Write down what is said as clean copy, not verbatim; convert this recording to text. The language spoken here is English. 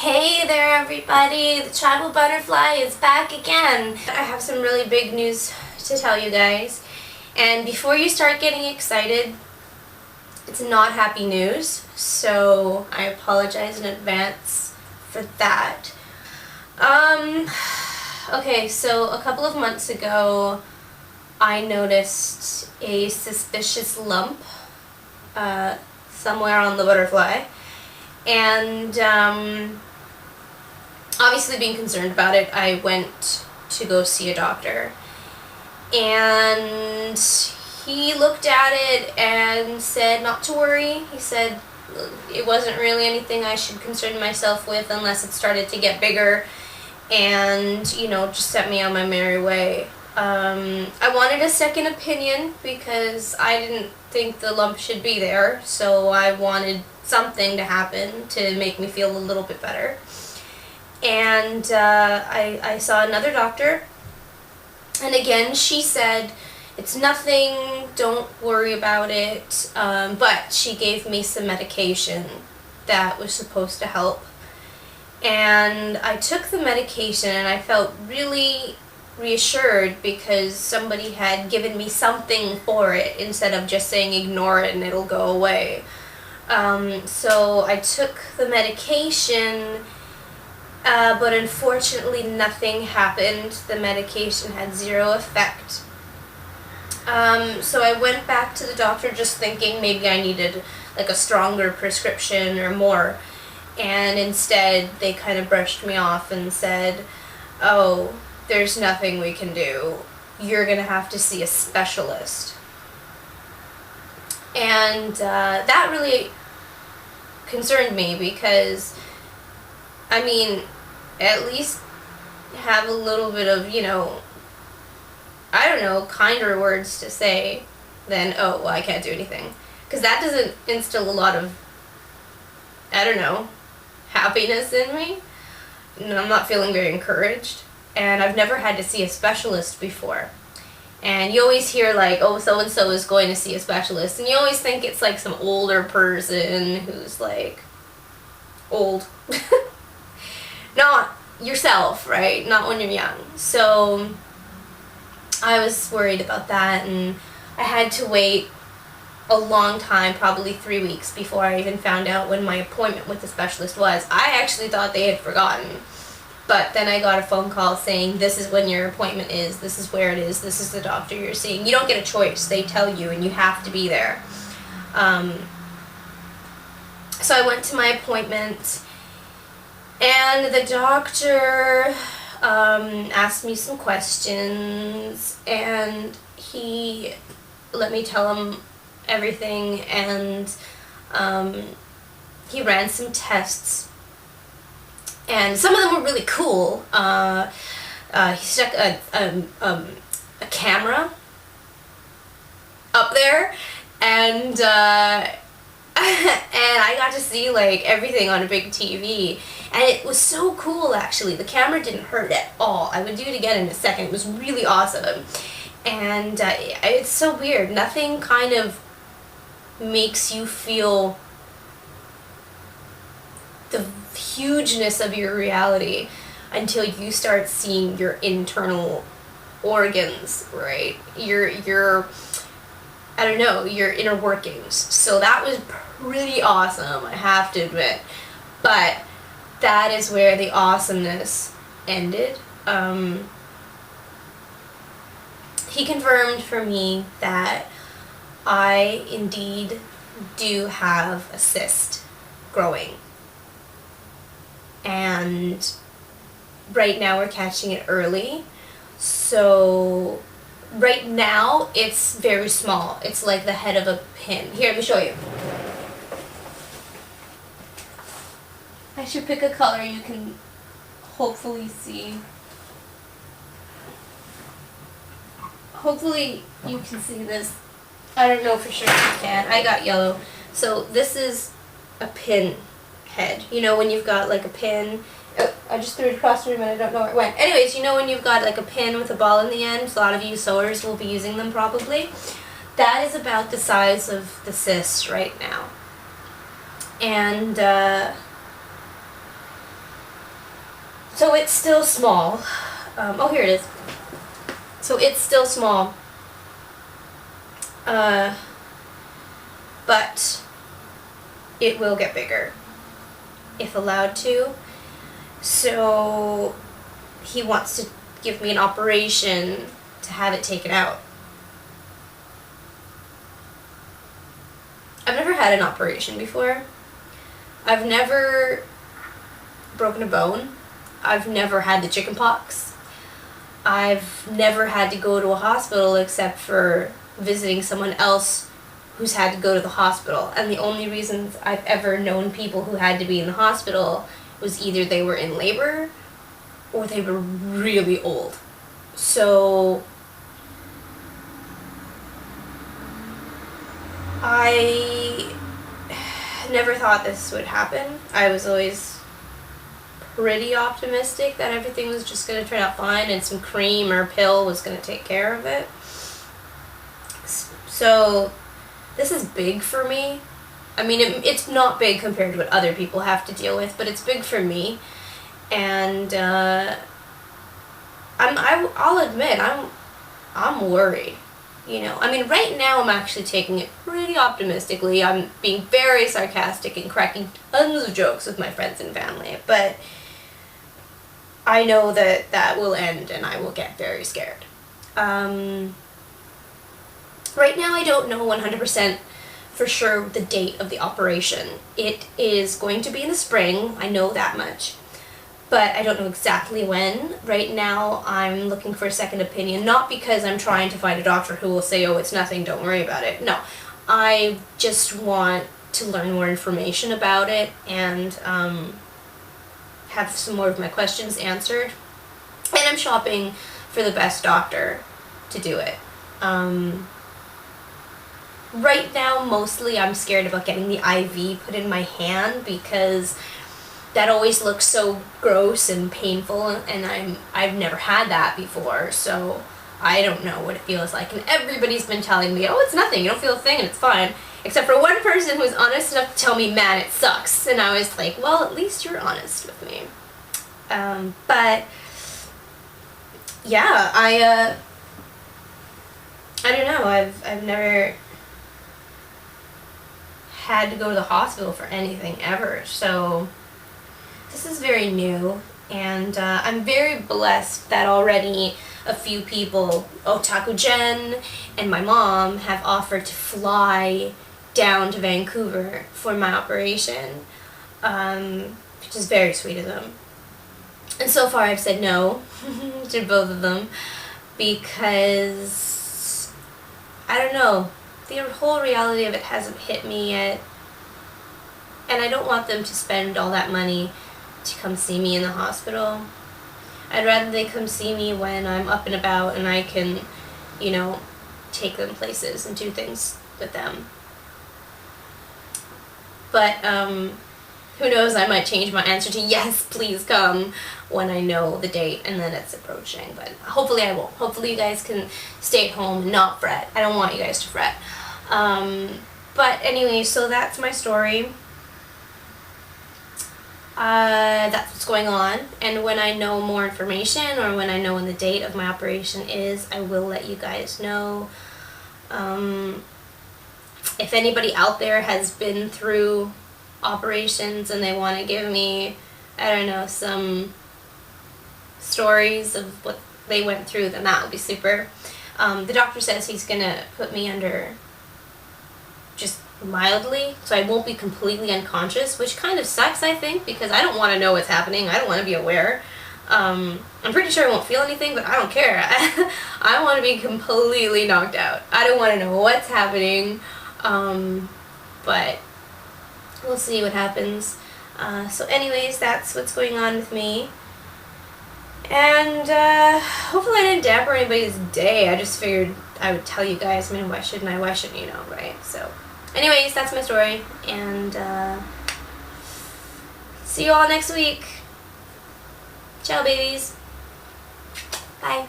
Hey there everybody, the Tribal Butterfly is back again. I have some really big news to tell you guys. And before you start getting excited, it's not happy news, so I apologize in advance for that. Okay, so a couple of months ago, I noticed a suspicious lump somewhere on the butterfly. And obviously being concerned about it, I went to go see a doctor. And he looked at it and said not to worry. He said it wasn't really anything I should concern myself with unless it started to get bigger, and, you know, just set me on my merry way. I wanted a second opinion because I didn't think the lump should be there, so I wanted something to happen to make me feel a little bit better. And I saw another doctor, and again she said it's nothing, don't worry about it, but she gave me some medication that was supposed to help. And I took the medication and I felt really reassured because somebody had given me something for it instead of just saying ignore it and it'll go away. So I took the medication, but unfortunately nothing happened. The medication had zero effect. So I went back to the doctor just thinking maybe I needed like a stronger prescription or more, and instead they kind of brushed me off and said, oh, there's nothing we can do. You're gonna have to see a specialist. And that really concerned me because, I mean, at least have a little bit of, you know, I don't know, kinder words to say than, oh, well, I can't do anything. Because that doesn't instill a lot of, I don't know, happiness in me. And I'm not feeling very encouraged. And I've never had to see a specialist before. And you always hear like, oh, so-and-so is going to see a specialist. And you always think it's like some older person who's like old. Not yourself, right? Not when you're young. So I was worried about that, and I had to wait a long time, probably 3 weeks, before I even found out when my appointment with the specialist was. I actually thought they had forgotten. But then I got a phone call saying, this is when your appointment is, this is where it is, this is the doctor you're seeing. You don't get a choice. They tell you, and you have to be there. So I went to my appointment, and the doctor asked me some questions, and he let me tell him everything, and he ran some tests. And some of them were really cool. He stuck a camera up there, and and I got to see like everything on a big TV, and it was so cool. Actually, the camera didn't hurt at all. I would do it again in a second. It was really awesome, and it's so weird. Nothing kind of makes you feel the hugeness of your reality until you start seeing your internal organs, right? Your I don't know, your inner workings. So that was pretty awesome, I have to admit. But that is where the awesomeness ended. He confirmed for me that I indeed do have a cyst growing. And right now we're catching it early. So right now it's very small. It's like the head of a pin. Here, let me show you. I should pick a color you can hopefully see. Hopefully you can see this. I don't know for sure if you can. I got yellow. So this is a pin head. You know when you've got like a pin, I just threw it across the room and I don't know where it went. Anyways, you know when you've got like a pin with a ball in the end, so a lot of you sewers will be using them probably. That is about the size of the cyst right now. And So it's still small. Oh, here it is. So it's still small. But it will get bigger if allowed to. So he wants to give me an operation to have it taken out. I've never had an operation before. I've never broken a bone. I've never had the chicken pox. I've never had to go to a hospital except for visiting someone else who's had to go to the hospital. And the only reasons I've ever known people who had to be in the hospital was either they were in labor or they were really old. So I never thought this would happen. I was always pretty optimistic that everything was just going to turn out fine and some cream or pill was going to take care of it. So this is big for me. I mean, it's not big compared to what other people have to deal with, but it's big for me. And I'll admit, I'm worried. You know, I mean, right now I'm actually taking it pretty optimistically. I'm being very sarcastic and cracking tons of jokes with my friends and family, but I know that that will end and I will get very scared. Right now I don't know 100% for sure the date of the operation. It is going to be in the spring, I know that much, but I don't know exactly when. Right now I'm looking for a second opinion, not because I'm trying to find a doctor who will say, oh, it's nothing, don't worry about it. No, I just want to learn more information about it and have some more of my questions answered. And I'm shopping for the best doctor to do it. Right now, mostly I'm scared about getting the IV put in my hand because that always looks so gross and painful, and I've never had that before, so I don't know what it feels like. And everybody's been telling me, oh, it's nothing, you don't feel a thing, and it's fine. Except for one person who was honest enough to tell me, man, it sucks. And I was like, well, at least you're honest with me. But yeah, I don't know. I've never had to go to the hospital for anything ever, so this is very new, and I'm very blessed that already a few people, Otaku Jen and my mom, have offered to fly down to Vancouver for my operation, which is very sweet of them. And so far I've said no to both of them because, I don't know, the whole reality of it hasn't hit me yet, and I don't want them to spend all that money to come see me in the hospital. I'd rather they come see me when I'm up and about and I can, you know, take them places and do things with them. But who knows, I might change my answer to yes, please come when I know the date and then it's approaching. But hopefully I won't. Hopefully you guys can stay at home and not fret. I don't want you guys to fret. But anyway, so that's my story. That's what's going on, and when I know more information or when I know when the date of my operation is, I will let you guys know. If anybody out there has been through operations and they want to give me, I don't know, some stories of what they went through, then that would be super. The doctor says he's gonna put me under just mildly, so I won't be completely unconscious, which kind of sucks, I think, because I don't want to know what's happening. I don't want to be aware. I'm pretty sure I won't feel anything, but I don't care. I want to be completely knocked out. I don't want to know what's happening, but we'll see what happens. So anyways, that's what's going on with me. And hopefully I didn't damper anybody's day. I just figured I would tell you guys. I mean, why shouldn't I? Why shouldn't you know, right? So anyways, that's my story, and see you all next week. Ciao, babies. Bye.